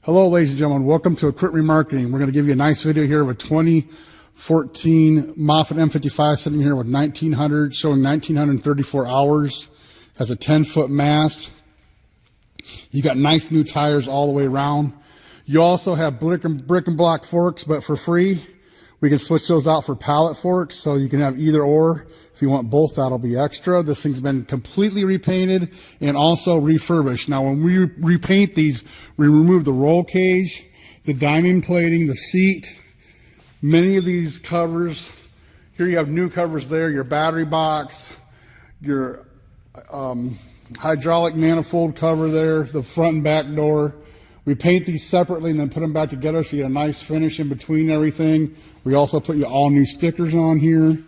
Hello, ladies and gentlemen. Welcome to a quick remarketing. We're going to give you a nice video here of a 2014 MOFFETT M55 sitting here with 1900, showing 1934 hours. Has a 10-foot mast. You got nice new tires all the way around. You also have brick and block forks, but for free. We can switch those out for pallet forks, so you can have either or. If you want both, that'll be extra. This thing's been completely repainted and also refurbished. Now, when we repaint these, we remove the roll cage, the diamond plating, the seat, many of these covers. Here you have new covers there, your battery box, your hydraulic manifold cover there, the front and back door. We paint these separately and then put them back together so you get a nice finish in between everything. We also put you all new stickers on here.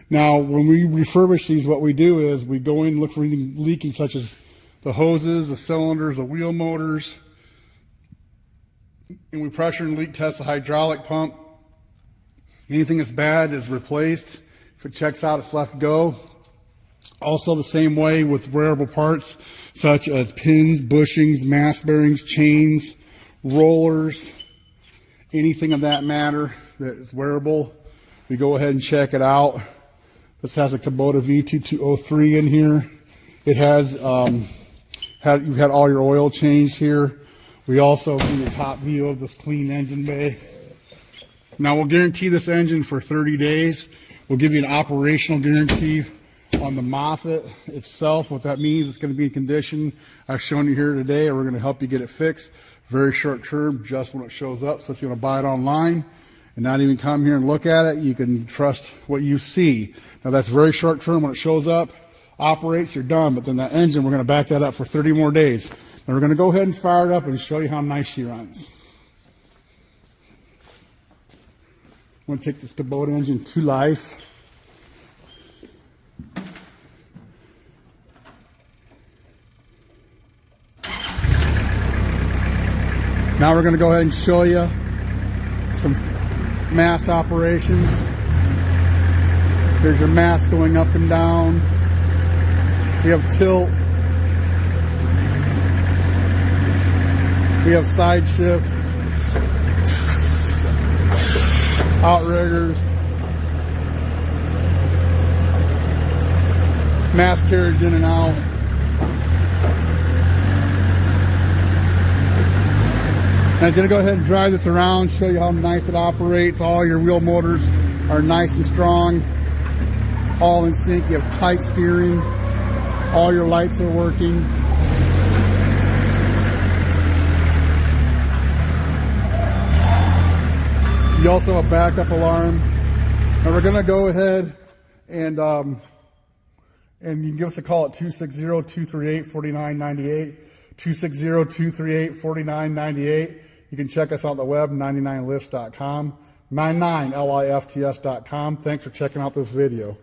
Now, when we refurbish these, what we do is we go in and look for anything leaking, such as the hoses, the cylinders, the wheel motors. And we pressure and leak test the hydraulic pump. Anything that's bad is replaced. If it checks out, it's left go. Also the same way with wearable parts such as pins, bushings, mass bearings, chains, rollers, anything of that matter that is wearable. We go ahead and check it out. This has a Kubota V2203 in here. It has, you've had all your oil changed here. We also give you a top view of this clean engine bay. Now we'll guarantee this engine for 30 days. We'll give you an operational guarantee on the MOFFETT itself. What that means, it's going to be in condition I've shown you here today, or we're going to help you get it fixed. Very short term, just when it shows up. So if you want to buy it online and not even come here and look at it, you can trust what you see. Now that's very short term. When it shows up, operates, you're done. But then that engine, we're going to back that up for 30 more days. Now we're going to go ahead and fire it up and show you how nice she runs. I'm going to take this Kubota engine to life. Now we're going to go ahead and show you some mast operations. There's your mast going up and down. We have tilt. We have side shift. Outriggers. Mast carriage in and out. I'm going to go ahead and drive this around, show you how nice it operates. All your wheel motors are nice and strong, all in sync. You have tight steering. All your lights are working. You also have a backup alarm. And we're going to go ahead and you can give us a call at 260-238-4998. 260-238-4998. You can check us out on the web, 99lifts.com, 99lifts.com. Thanks for checking out this video.